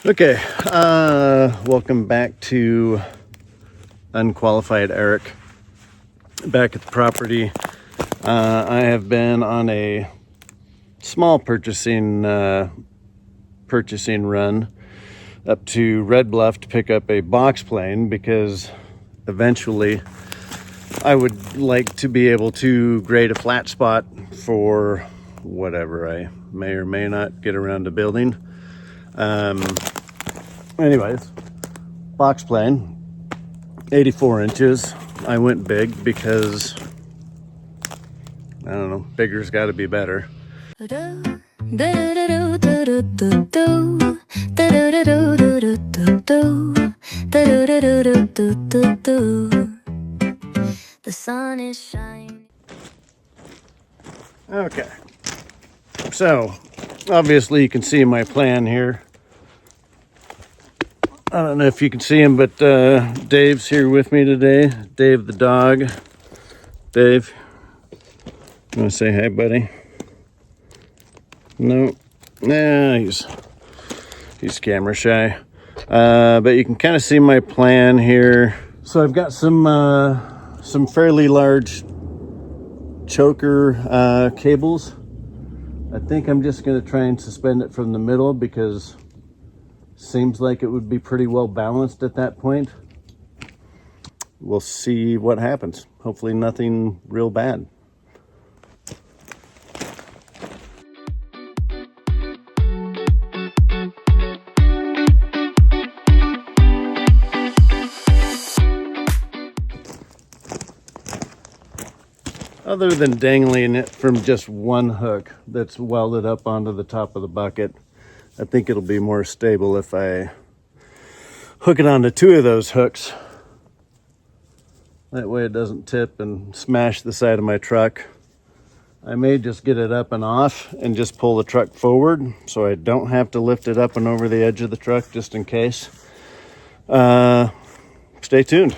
Okay, welcome back to Unqualified Eric. Back at the property. I have been on a small purchasing run up to Red Bluff to pick up a box plane because eventually I would like to be able to grade a flat spot for whatever I may or may not get around to building. Anyways, box plane, 84 inches. I went big because, I don't know, bigger's got to be better. The sun is shining. Okay, so obviously you can see my plan here. I don't know if you can see him, but Dave's here with me today. Dave the dog. Dave, you want to say hi, buddy? No, nah, he's camera shy. But you can kind of see my plan here. So I've got some fairly large choker cables. I think I'm just going to try and suspend it from the middle because seems like it would be pretty well balanced at that point. We'll see what happens. Hopefully nothing real bad. Other than dangling it from just one hook that's welded up onto the top of the bucket, I think it'll be more stable if I hook it onto two of those hooks. That way it doesn't tip and smash the side of my truck. I may just get it up and off and just pull the truck forward so I don't have to lift it up and over the edge of the truck just in case. Stay tuned.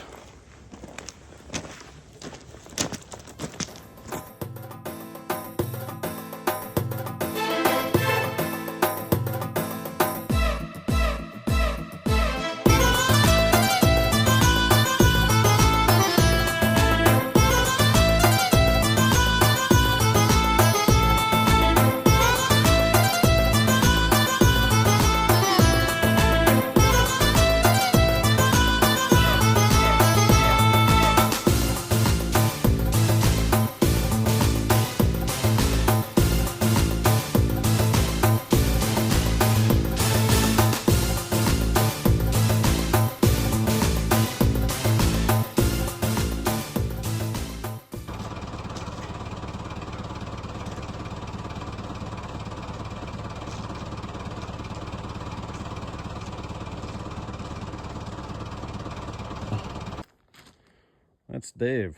That's Dave.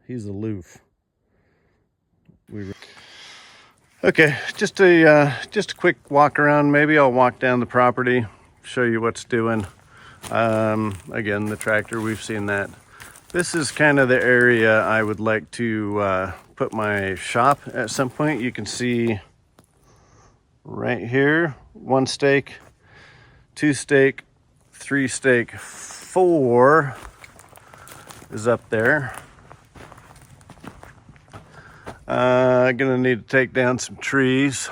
He's aloof. Okay, just a quick walk around. Maybe I'll walk down the property, show you what's doing. Again, the tractor, we've seen that. This is kind of the area I would like to put my shop at some point. You can see right here, 1 stake, 2 stake, 3 stake, 4 is up there. Gonna need to take down some trees.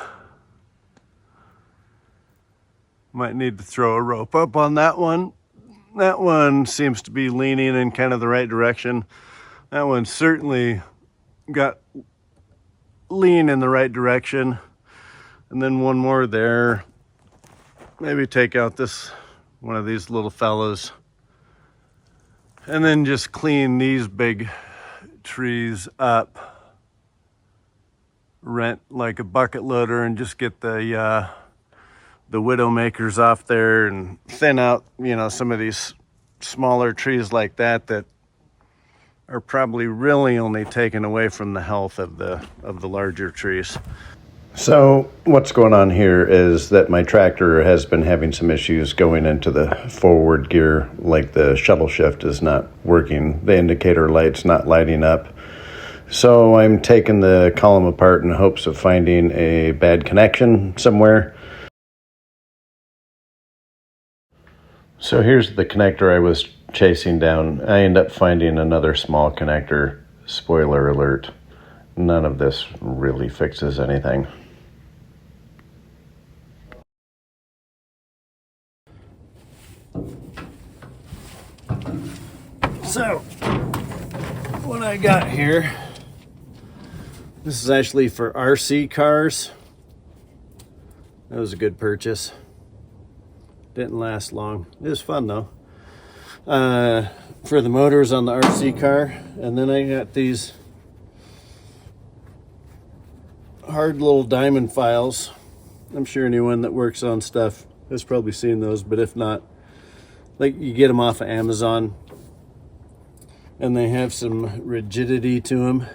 Might need to throw a rope up on that one. That one seems to be leaning in kind of the right direction. That one certainly got lean in the right direction. And then one more there. Maybe take out one of these little fellas. And then just clean these big trees up. Rent like a bucket loader and just get the widowmakers off there and thin out, some of these smaller trees like that are probably really only taken away from the health of the larger trees. So what's going on here is that my tractor has been having some issues going into the forward gear, like the shuttle shift is not working. The indicator light's not lighting up. So I'm taking the column apart in hopes of finding a bad connection somewhere. So here's the connector I was chasing down. I end up finding another small connector. Spoiler alert, none of this really fixes anything. So, what I got here, this is actually for RC cars. That was a good purchase. Didn't last long. It was fun though. For the motors on the RC car. And then I got these hard little diamond files. I'm sure anyone that works on stuff has probably seen those, but if not, like you get them off of Amazon. And they have some rigidity to them,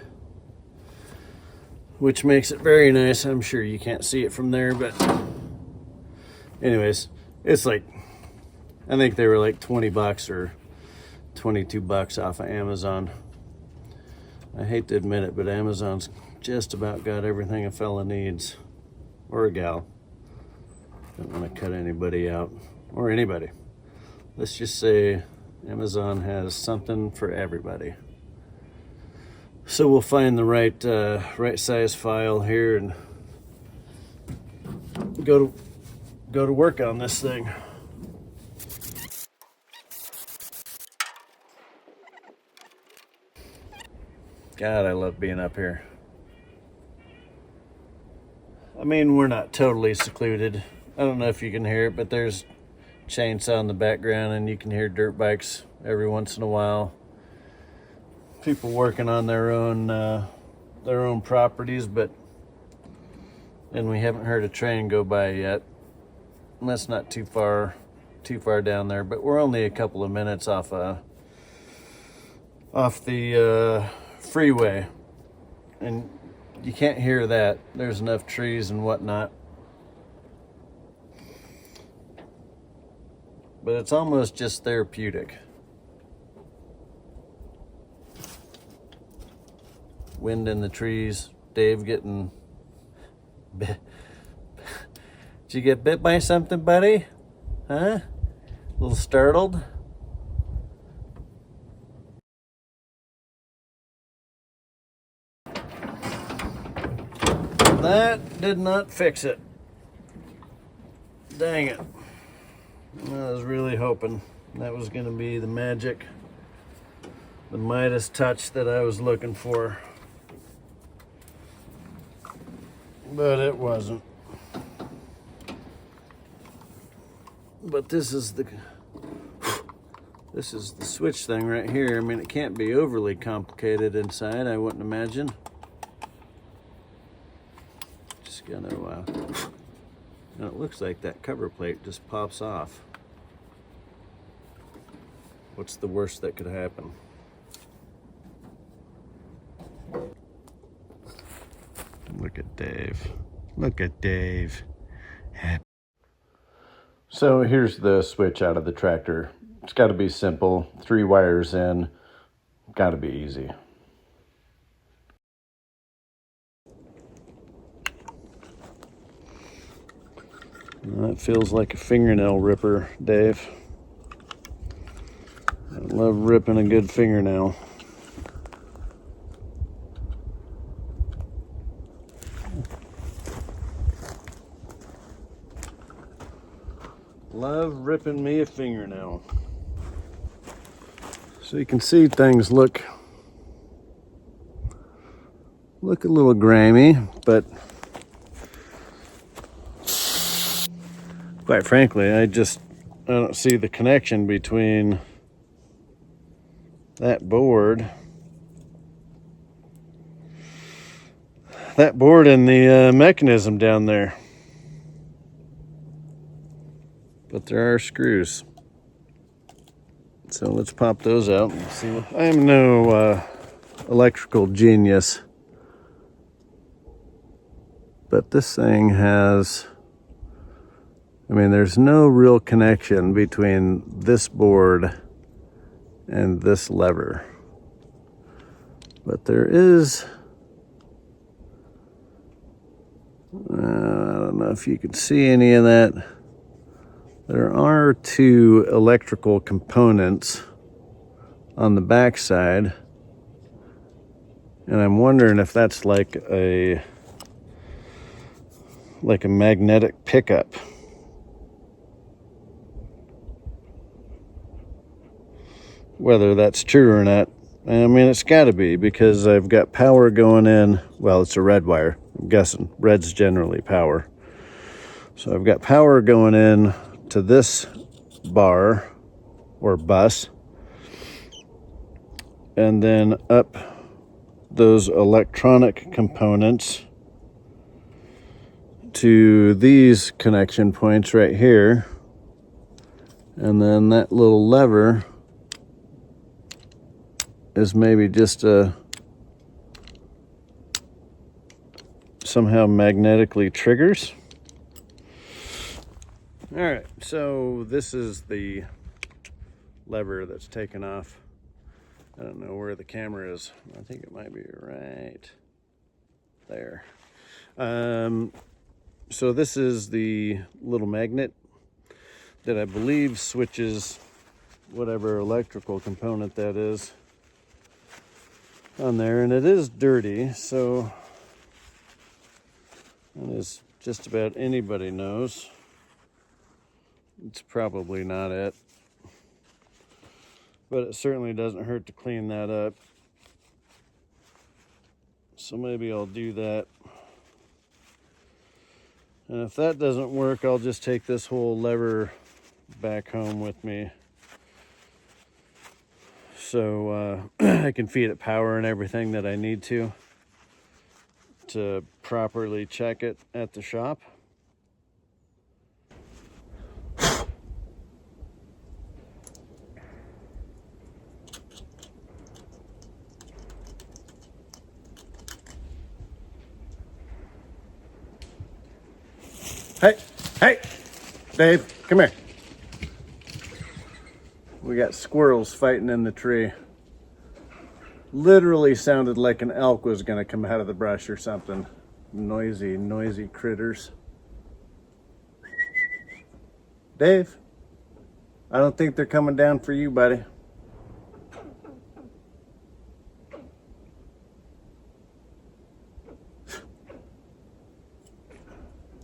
which makes it very nice. I'm sure you can't see it from there, but anyways, it's like, I think they were like 20 bucks or 22 bucks off of Amazon. I hate to admit it, but Amazon's just about got everything a fella needs, or a gal. Don't want to cut anybody out, or anybody. Let's just say Amazon has something for everybody. So we'll find the right size file here and go to work on this thing. God, I love being up here. I mean, we're not totally secluded. I don't know if you can hear it, but there's chainsaw in the background and you can hear dirt bikes every once in a while. People working on their own properties, and we haven't heard a train go by yet. And that's not too far down there, but we're only a couple of minutes off the freeway, and you can't hear that. There's enough trees and whatnot, but it's almost just therapeutic. Wind in the trees. Dave getting bit. Did you get bit by something, buddy? Huh? A little startled? That did not fix it. Dang it. I was really hoping that was going to be the magic, the Midas touch that I was looking for. But it wasn't. But this is the switch thing right here. I mean, it can't be overly complicated inside, I wouldn't imagine. Just gonna and it looks like that cover plate just pops off. What's the worst that could happen? Look at Dave. Look at Dave. So here's the switch out of the tractor. It's got to be simple. 3 wires in. Got to be easy. That feels like a fingernail ripper, Dave. I love ripping a good fingernail. Love ripping me a fingernail. So you can see things look a little grimy, but quite frankly, I don't see the connection between that board and the mechanism down there. But there are screws. So let's pop those out and see. I am no electrical genius, but this thing has, I mean, there's no real connection between this board and this lever. But there is, I don't know if you can see any of that. There are two electrical components on the back side, and I'm wondering if that's like a magnetic pickup. Whether that's true or not, I mean, it's got to be, because I've got power going in. Well, it's a red wire. I'm guessing red's generally power. So I've got power going in to this bar or bus, and then up those electronic components to these connection points right here. And then that little lever is maybe just somehow magnetically triggers. All right, so this is the lever that's taken off. I don't know where the camera is. I think it might be right there. So this is the little magnet that I believe switches whatever electrical component that is on there, and it is dirty, so as just about anybody knows, it's probably not it, but it certainly doesn't hurt to clean that up. So maybe I'll do that, and if that doesn't work, I'll just take this whole lever back home with me, so I can feed it power and everything that I need to properly check it at the shop. Hey, Dave, come here. We got squirrels fighting in the tree. Literally sounded like an elk was gonna come out of the brush or something. Noisy critters. Dave, I don't think they're coming down for you, buddy.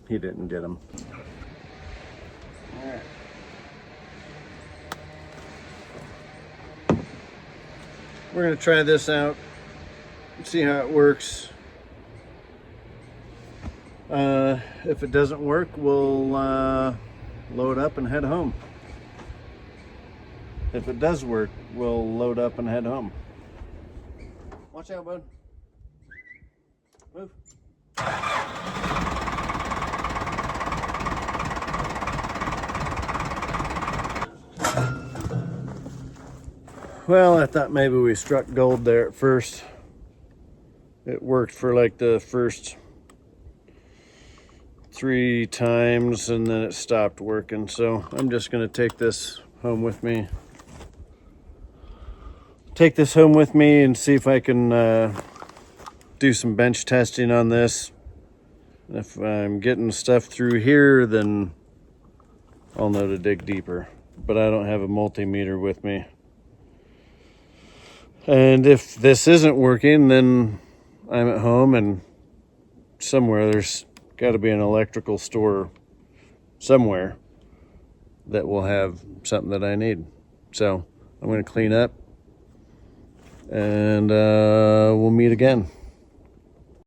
He didn't get them. All right. We're gonna try this out, see how it works. If it doesn't work, we'll load up and head home. If it does work, we'll load up and head home. Watch out, bud. Move. Well, I thought maybe we struck gold there at first. It worked for like the first 3 times, and then it stopped working. So I'm just gonna take this home with me. And see if I can do some bench testing on this. If I'm getting stuff through here, then I'll know to dig deeper. But I don't have a multimeter with me. And if this isn't working, then I'm at home, and somewhere there's got to be an electrical store somewhere that will have something that I need. So I'm going to clean up, and we'll meet again.